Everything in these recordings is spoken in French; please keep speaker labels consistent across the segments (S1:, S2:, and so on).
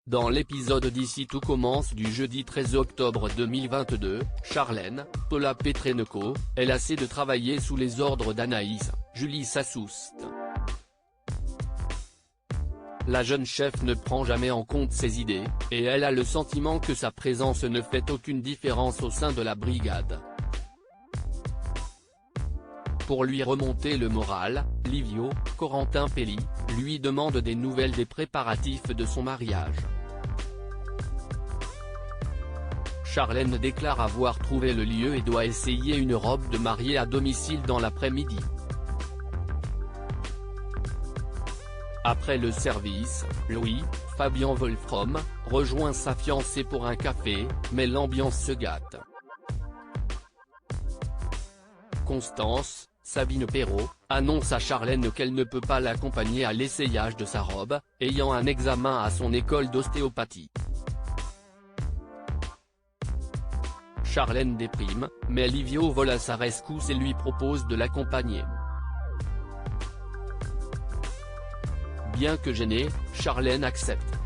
S1: Dans l'épisode d'Ici tout commence du jeudi 13 octobre 2022, Charlène, Paula Petrenko, est lassée de travailler sous les ordres d'Anaïs, Julie Sassoust. La jeune chef ne prend jamais en compte ses idées, et elle a le sentiment que sa présence ne fait aucune différence au sein de la brigade. Pour lui remonter le moral, Livio, Corentin Pelli, lui demande des nouvelles des préparatifs de son mariage. Charlène déclare avoir trouvé le lieu et doit essayer une robe de mariée à domicile dans l'après-midi. Après le service, Louis, Fabien Wolfram, rejoint sa fiancée pour un café, mais l'ambiance se gâte. Constance, Sabine Perrault, annonce à Charlène qu'elle ne peut pas l'accompagner à l'essayage de sa robe, ayant un examen à son école d'ostéopathie. Charlène déprime, mais Livio vole à sa rescousse et lui propose de l'accompagner. Bien que gênée, Charlène accepte.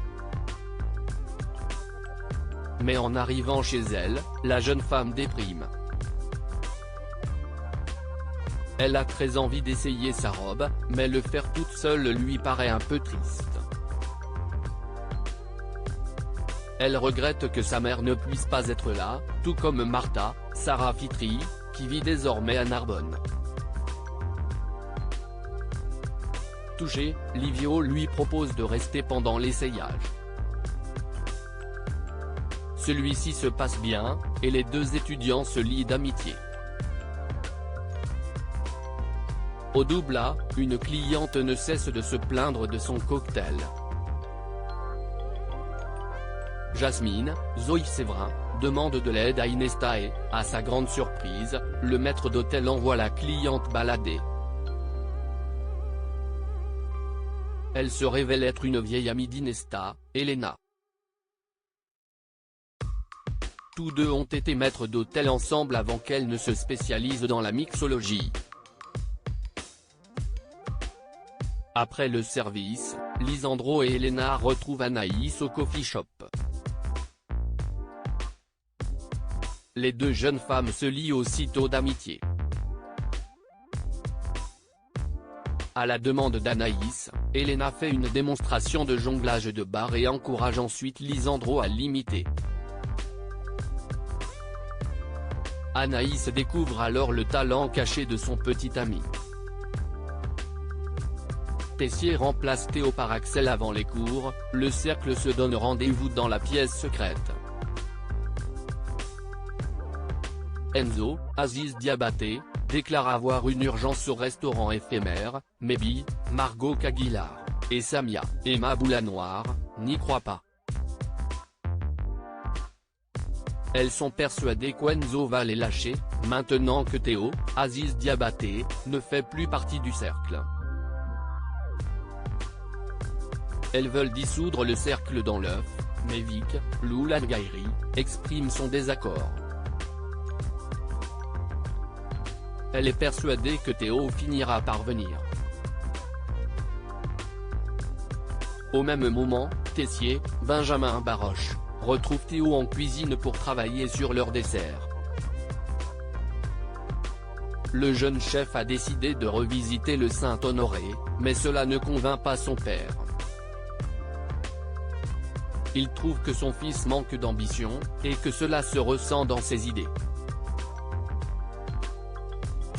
S1: Mais en arrivant chez elle, la jeune femme déprime. Elle a très envie d'essayer sa robe, mais le faire toute seule lui paraît un peu triste. Elle regrette que sa mère ne puisse pas être là, tout comme Martha, Sarah Fitri, qui vit désormais à Narbonne. Touché, Livio lui propose de rester pendant l'essayage. Celui-ci se passe bien, et les deux étudiants se lient d'amitié. Au double A, une cliente ne cesse de se plaindre de son cocktail. Jasmine, Zoé Séverin, demande de l'aide à Inesta et, à sa grande surprise, le maître d'hôtel envoie la cliente balader. Elle se révèle être une vieille amie d'Inesta, Elena. Tous deux ont été maîtres d'hôtel ensemble avant qu'elle ne se spécialise dans la mixologie. Après le service, Lisandro et Elena retrouvent Anaïs au coffee shop. Les deux jeunes femmes se lient aussitôt d'amitié. À la demande d'Anaïs, Elena fait une démonstration de jonglage de barres et encourage ensuite Lisandro à l'imiter. Anaïs découvre alors le talent caché de son petit ami. Tessier remplace Théo par Axel avant les cours, le cercle se donne rendez-vous dans la pièce secrète. Enzo, Aziz Diabaté, déclare avoir une urgence au restaurant éphémère, mais Bi, Margot Caguilar, et Samia, Emma Boulanoir, n'y croient pas. Elles sont persuadées qu'Enzo va les lâcher, maintenant que Théo, Aziz Diabaté, ne fait plus partie du cercle. Elles veulent dissoudre le cercle dans l'œuf, mais Vic, Loulagairi, exprime son désaccord. Elle est persuadée que Théo finira par venir. Au même moment, Tessier, Benjamin Baroche, retrouve Théo en cuisine pour travailler sur leur dessert. Le jeune chef a décidé de revisiter le Saint-Honoré, mais cela ne convainc pas son père. Il trouve que son fils manque d'ambition, et que cela se ressent dans ses idées.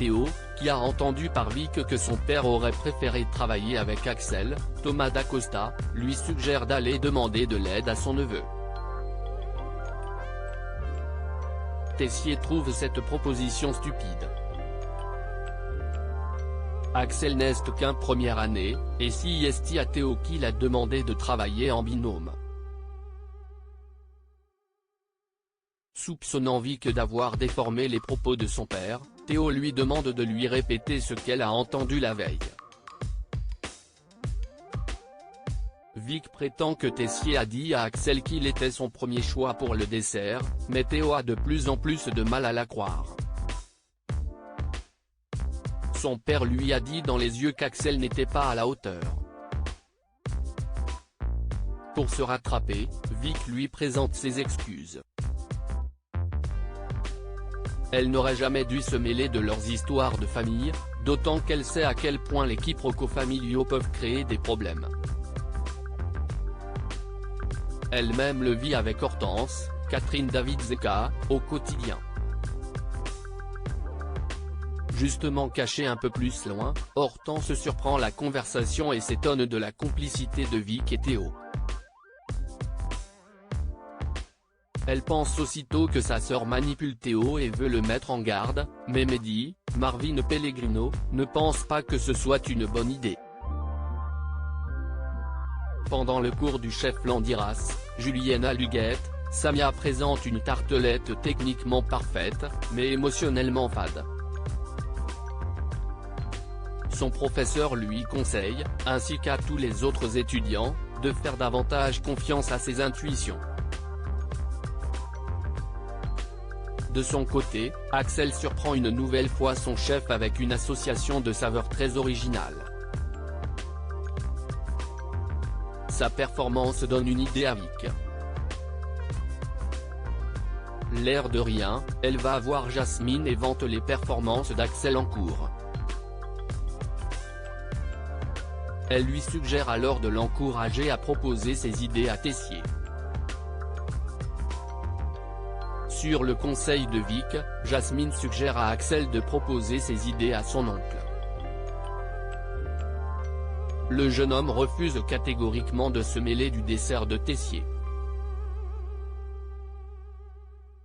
S1: Théo, qui a entendu par Vic que son père aurait préféré travailler avec Axel, Thomas Dacosta, lui suggère d'aller demander de l'aide à son neveu. Tessier trouve cette proposition stupide. Axel n'est qu'un première année, et si est à Théo qui l'a demandé de travailler en binôme. Soupçonnant Vic d'avoir déformé les propos de son père, Théo lui demande de lui répéter ce qu'elle a entendu la veille. Vic prétend que Tessier a dit à Axel qu'il était son premier choix pour le dessert, mais Théo a de plus en plus de mal à la croire. Son père lui a dit dans les yeux qu'Axel n'était pas à la hauteur. Pour se rattraper, Vic lui présente ses excuses. Elle n'aurait jamais dû se mêler de leurs histoires de famille, d'autant qu'elle sait à quel point les quiproquos familiaux peuvent créer des problèmes. Elle-même le vit avec Hortense, Catherine Davidzeka, au quotidien. Justement cachée un peu plus loin, Hortense surprend la conversation et s'étonne de la complicité de Vic et Théo. Elle pense aussitôt que sa sœur manipule Théo et veut le mettre en garde, mais Mehdi, Marvin Pellegrino, ne pense pas que ce soit une bonne idée. Pendant le cours du chef Landiras, Juliana Luguette, Samia présente une tartelette techniquement parfaite, mais émotionnellement fade. Son professeur lui conseille, ainsi qu'à tous les autres étudiants, de faire davantage confiance à ses intuitions. De son côté, Axel surprend une nouvelle fois son chef avec une association de saveurs très originale. Sa performance donne une idée à Vic. L'air de rien, elle va voir Jasmine et vante les performances d'Axel en cours. Elle lui suggère alors de l'encourager à proposer ses idées à Tessier. Sur le conseil de Vic, Jasmine suggère à Axel de proposer ses idées à son oncle. Le jeune homme refuse catégoriquement de se mêler du dessert de Tessier.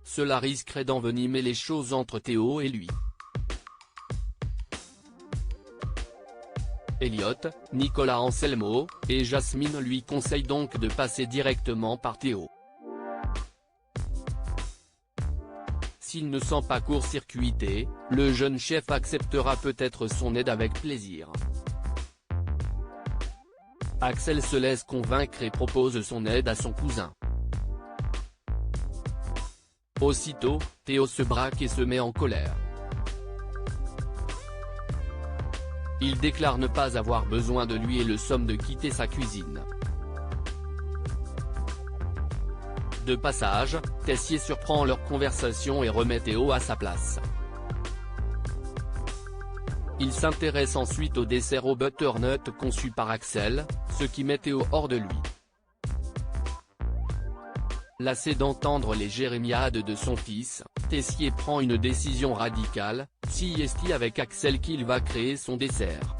S1: Cela risquerait d'envenimer les choses entre Théo et lui. Elliot, Nicolas Anselmo, et Jasmine lui conseillent donc de passer directement par Théo. S'il ne sent pas court-circuité, le jeune chef acceptera peut-être son aide avec plaisir. Axel se laisse convaincre et propose son aide à son cousin. Aussitôt, Théo se braque et se met en colère. Il déclare ne pas avoir besoin de lui et le somme de quitter sa cuisine. De passage, Tessier surprend leur conversation et remet Théo à sa place. Il s'intéresse ensuite au dessert au butternut conçu par Axel, ce qui met Théo hors de lui. Lassé d'entendre les jérémiades de son fils, Tessier prend une décision radicale, si avec Axel qu'il va créer son dessert.